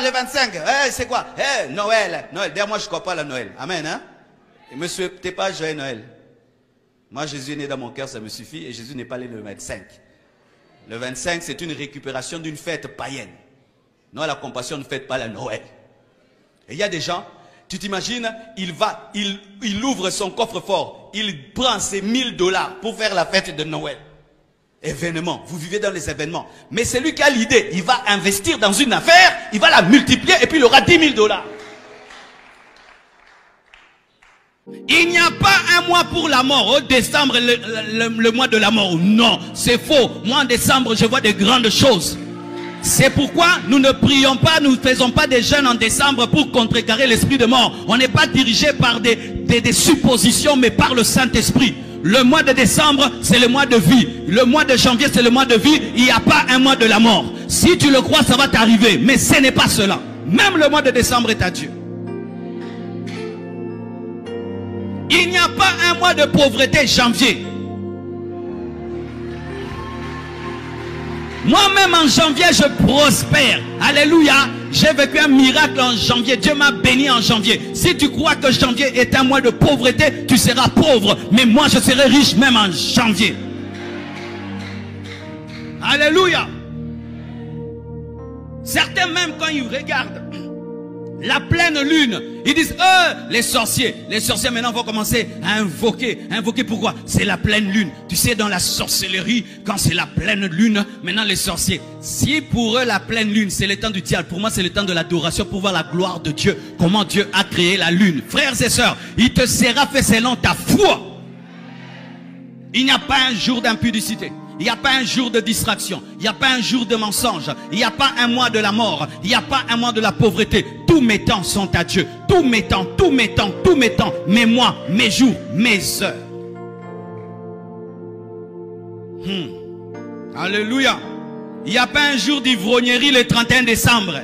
le 25. C'est quoi? Noël. Noël. D'ailleurs, moi, je ne crois pas à la Noël. Amen. Hein? Et me souhaitez pas joyeux Noël. Moi, Jésus est né dans mon cœur, ça me suffit. Et Jésus n'est pas né le 25. Le 25, c'est une récupération d'une fête païenne. Non, la compassion ne fête pas la Noël. Et il y a des gens, tu t'imagines, il ouvre son coffre-fort, il prend ses $1000 pour faire la fête de Noël. Événement, vous vivez dans les événements. Mais c'est lui qui a l'idée, il va investir dans une affaire, il va la multiplier et puis il aura $10 000. Il n'y a pas un mois pour la mort. Au décembre, le mois de la mort. Non, c'est faux. Moi, en décembre, je vois de grandes choses. C'est pourquoi nous ne prions pas, nous ne faisons pas des jeûnes en décembre pour contrecarrer l'esprit de mort. On n'est pas dirigé par des suppositions, mais par le Saint-Esprit. Le mois de décembre, c'est le mois de vie. Le mois de janvier, c'est le mois de vie. Il n'y a pas un mois de la mort. Si tu le crois, ça va t'arriver. Mais ce n'est pas cela. Même le mois de décembre est à Dieu. Il n'y a pas un mois de pauvreté, janvier. Moi-même en janvier, je prospère. Alléluia. J'ai vécu un miracle en janvier. Dieu m'a béni en janvier. Si tu crois que janvier est un mois de pauvreté, tu seras pauvre. Mais moi, je serai riche même en janvier. Alléluia. Certains même quand ils regardent la pleine lune, ils disent, les sorciers maintenant vont commencer à invoquer. Invoquer pourquoi? C'est la pleine lune. Tu sais, dans la sorcellerie, quand c'est la pleine lune, maintenant les sorciers, si pour eux la pleine lune, c'est le temps du diable, pour moi c'est le temps de l'adoration, pour voir la gloire de Dieu, comment Dieu a créé la lune. Frères et sœurs, il te sera fait selon ta foi. Il n'y a pas un jour d'impudicité. Il n'y a pas un jour de distraction. Il n'y a pas un jour de mensonge. Il n'y a pas un mois de la mort. Il n'y a pas un mois de la pauvreté. Tous mes temps sont à Dieu. Tous mes temps, tous mes temps, tous mes temps. Mes mois, mes jours, mes heures. Alléluia. Il n'y a pas un jour d'ivrognerie le 31 décembre.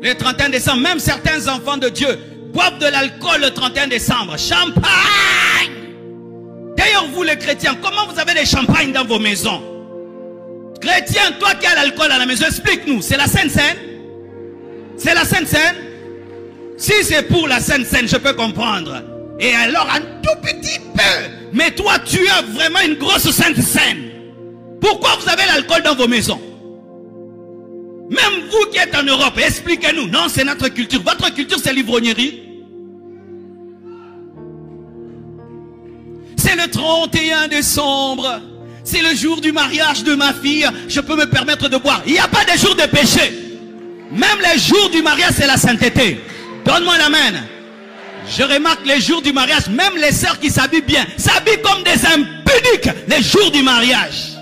Le 31 décembre, même certains enfants de Dieu boivent de l'alcool le 31 décembre. Champagne! D'ailleurs, vous les chrétiens, comment vous avez des champagnes dans vos maisons? Chrétien, toi qui as l'alcool à la maison, explique-nous. C'est la Sainte Seine? C'est la Sainte Seine? Si c'est pour la Sainte Seine, je peux comprendre. Et alors, un tout petit peu. Mais toi, tu as vraiment une grosse Sainte Seine. Pourquoi vous avez l'alcool dans vos maisons? Même vous qui êtes en Europe, expliquez-nous. Non, c'est notre culture. Votre culture, c'est l'ivrognerie. C'est le 31 décembre. C'est le jour du mariage de ma fille. Je peux me permettre de boire. Il n'y a pas de jour de péché. Même les jours du mariage, c'est la sainteté. Donne-moi l'amen. Je remarque les jours du mariage, même les sœurs qui s'habillent bien, s'habillent comme des impudiques les jours du mariage.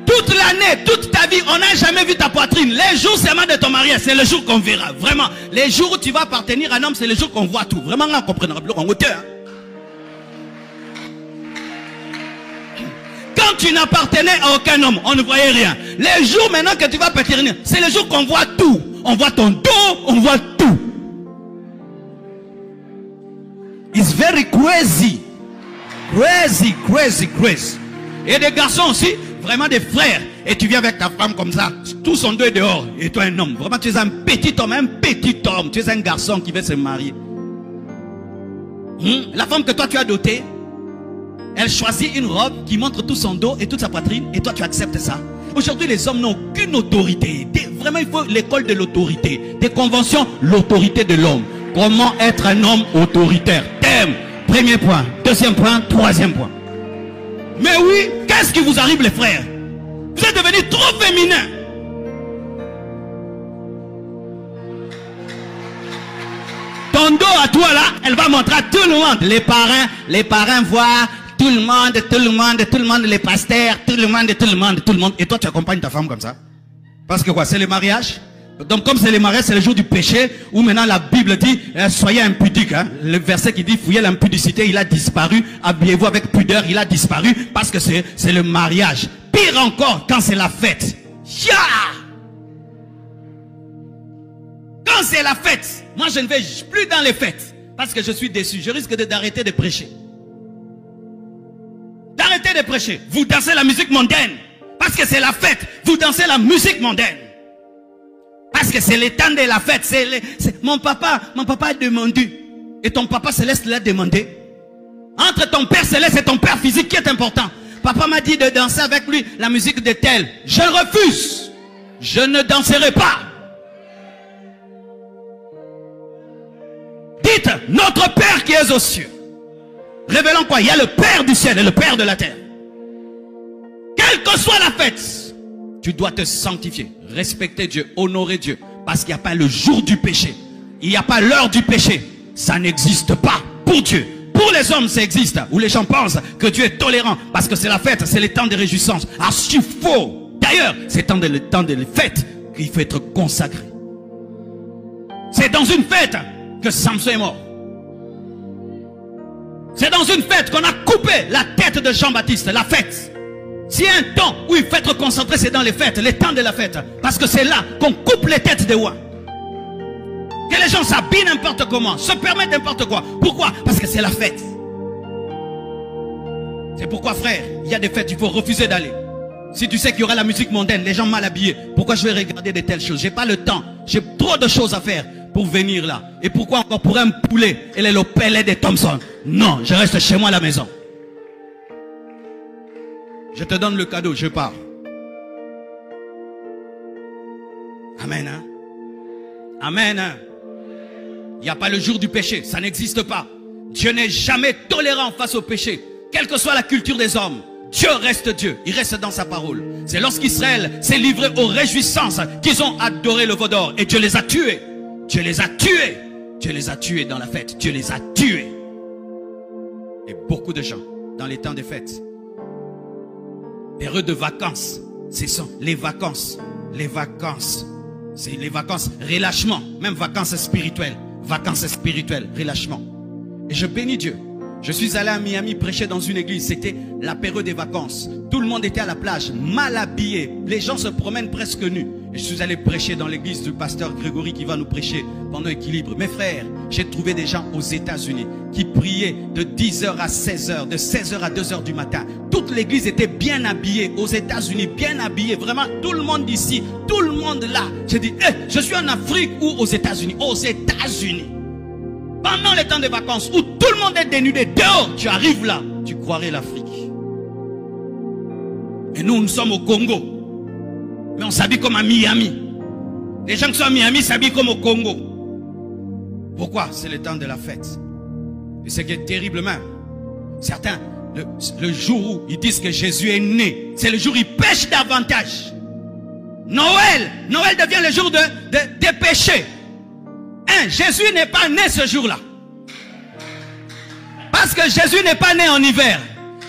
Toute l'année, toute ta vie, on n'a jamais vu ta poitrine. Les jours seulement de ton mariage, c'est le jour qu'on verra. Vraiment, les jours où tu vas appartenir à un homme, c'est le jour qu'on voit tout. Vraiment, on comprendra plus en hauteur. Quand tu n'appartenais à aucun homme, on ne voyait rien. Les jours maintenant que tu vas appartenir, c'est le jour qu'on voit tout. On voit ton dos, on voit tout. It's very crazy. Crazy, crazy, crazy. Et des garçons aussi, vraiment des frères. Et tu viens avec ta femme comme ça, tout son dos est dehors. Et toi un homme, vraiment tu es un petit homme, tu es un garçon qui veut se marier. La femme que toi tu as dotée, elle choisit une robe qui montre tout son dos et toute sa poitrine. Et toi tu acceptes ça. Aujourd'hui les hommes n'ont aucune autorité. Vraiment il faut l'école de l'autorité. Des conventions, l'autorité de l'homme. Comment être un homme autoritaire? Thème, premier point, deuxième point, troisième point. Mais oui, qu'est-ce qui vous arrive les frères? Vous êtes devenus trop féminins. Ton dos à toi là, elle va montrer à tout le monde. Les parents voient, tout le monde, les pasteurs, tout le monde. Et toi tu accompagnes ta femme comme ça. Parce que quoi, c'est le mariage. Donc comme c'est le mariage, c'est le jour du péché, où maintenant la Bible dit, soyez impudiques. Hein. Le verset qui dit, fouillez l'impudicité, il a disparu. Habillez-vous avec pudeur, il a disparu. Parce que c'est le mariage. Pire encore, quand c'est la fête. Yeah! Quand c'est la fête, moi je ne vais plus dans les fêtes. Parce que je suis déçu, je risque d'arrêter de prêcher. D'arrêter de prêcher. Vous dansez la musique mondaine. Parce que c'est la fête, vous dansez la musique mondaine. Parce que c'est le temps de la fête. Mon papa a demandé. Et ton papa céleste l'a demandé. Entre ton père céleste et ton père physique, qui est important? Papa m'a dit de danser avec lui la musique de tel. Je refuse. Je ne danserai pas. Dites, notre Père qui est aux cieux. Révélons quoi? Il y a le Père du ciel et le Père de la terre. Quelle que soit la fête, tu dois te sanctifier, respecter Dieu, honorer Dieu. Parce qu'il n'y a pas le jour du péché. Il n'y a pas l'heure du péché. Ça n'existe pas pour Dieu. Pour les hommes, ça existe. Où les gens pensent que Dieu est tolérant. Parce que c'est la fête, c'est le temps de réjouissance. Archi faux. D'ailleurs, c'est le temps de fête qu'il faut être consacré. C'est dans une fête que Samson est mort. C'est dans une fête qu'on a coupé la tête de Jean-Baptiste. La fête. S'il y a un temps où il faut être concentré, c'est dans les fêtes. Les temps de la fête. Parce que c'est là qu'on coupe les têtes des rois. Que les gens s'habillent n'importe comment, se permettent n'importe quoi. Pourquoi? Parce que c'est la fête. C'est pourquoi, frère, il y a des fêtes, il faut refuser d'aller. Si tu sais qu'il y aura la musique mondaine, les gens mal habillés, pourquoi je vais regarder de telles choses? J'ai pas le temps, j'ai trop de choses à faire pour venir là. Et pourquoi encore pour un poulet et les lopelets des Thompson? Non, je reste chez moi à la maison. Je te donne le cadeau, je pars. Amen, hein? Amen, hein? Il n'y a pas le jour du péché, ça n'existe pas. Dieu n'est jamais tolérant face au péché. Quelle que soit la culture des hommes, Dieu reste Dieu, il reste dans sa parole. C'est lorsqu'Israël s'est livré aux réjouissances qu'ils ont adoré le veau d'or. Et Dieu les a tués. Dieu les a tués. Dieu les a tués dans la fête. Dieu les a tués. Et beaucoup de gens, dans les temps des fêtes, période de vacances, ce sont les vacances. Les vacances. C'est les vacances, relâchement, même vacances spirituelles. Vacances spirituelles, relâchement. Et je bénis Dieu. Je suis allé à Miami prêcher dans une église. C'était la période des vacances. Tout le monde était à la plage, mal habillé. Les gens se promènent presque nus. Et je suis allé prêcher dans l'église du pasteur Grégory qui va nous prêcher pendant l'équilibre. Mes frères, j'ai trouvé des gens aux États-Unis qui priaient de 10h à 16h, de 16h à 2h du matin. Toute l'église était bien habillée aux États-Unis, bien habillée. Vraiment, tout le monde ici, tout le monde là. J'ai dit, je suis en Afrique ou aux États-Unis? Aux États-Unis. Pendant les temps de vacances où tout le monde est dénudé dehors, tu arrives là, tu croirais l'Afrique. Et nous sommes au Congo. Mais on s'habille comme à Miami. Les gens qui sont à Miami s'habillent comme au Congo. Pourquoi? C'est le temps de la fête. Et ce qui est terrible même, certains, le jour où ils disent que Jésus est né, c'est le jour où ils pêchent davantage. Noël devient le jour des péchés. Jésus n'est pas né ce jour-là. Parce que Jésus n'est pas né en hiver.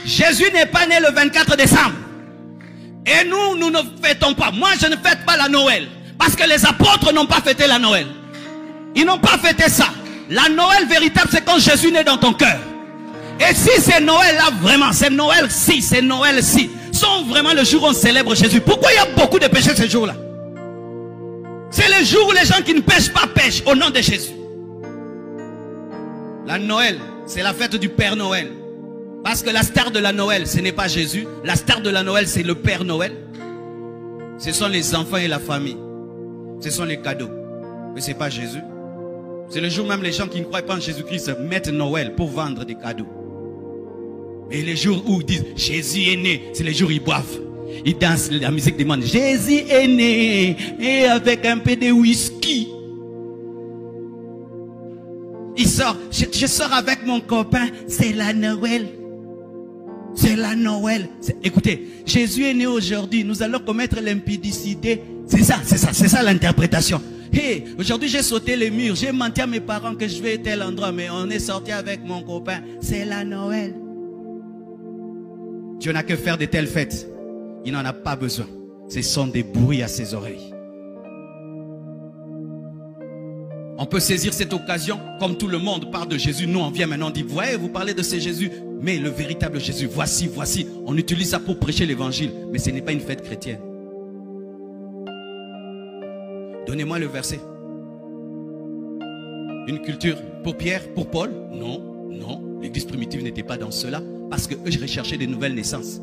Jésus n'est pas né le 24 décembre. Et nous ne fêtons pas. Moi, je ne fête pas la Noël. Parce que les apôtres n'ont pas fêté la Noël. Ils n'ont pas fêté ça. La Noël véritable, c'est quand Jésus naît dans ton cœur. Et si c'est Noël là, vraiment, c'est Noël si, c'est Noël si. Sont vraiment le jour où on célèbre Jésus. Pourquoi il y a beaucoup de péchés ce jour-là? C'est le jour où les gens qui ne pêchent pas pêchent au nom de Jésus. La Noël, c'est la fête du Père Noël. Parce que la star de la Noël, ce n'est pas Jésus. La star de la Noël, c'est le Père Noël. Ce sont les enfants et la famille. Ce sont les cadeaux. Mais ce n'est pas Jésus. C'est le jour même les gens qui ne croient pas en Jésus-Christ mettent Noël pour vendre des cadeaux. Et les jours où ils disent Jésus est né, c'est les jours où ils boivent. Ils dansent, la musique demande Jésus est né, et avec un peu de whisky. Il sort, je sors avec mon copain, c'est la Noël. C'est la Noël. Écoutez, Jésus est né aujourd'hui, nous allons commettre l'impudicité. C'est ça l'interprétation. Hey, aujourd'hui j'ai sauté les murs, j'ai menti à mes parents que je vais à tel endroit, mais on est sorti avec mon copain. C'est la Noël. Dieu n'a que faire de telles fêtes. Il n'en a pas besoin. Ce sont des bruits à ses oreilles. On peut saisir cette occasion, comme tout le monde parle de Jésus. Nous, on vient maintenant, on dit, voyez, vous parlez de ce Jésus, mais le véritable Jésus, voici. On utilise ça pour prêcher l'évangile, mais ce n'est pas une fête chrétienne. Donnez-moi le verset. Une culture pour Pierre, pour Paul? Non, l'église primitive n'était pas dans cela, parce qu'eux recherchaient des nouvelles naissances.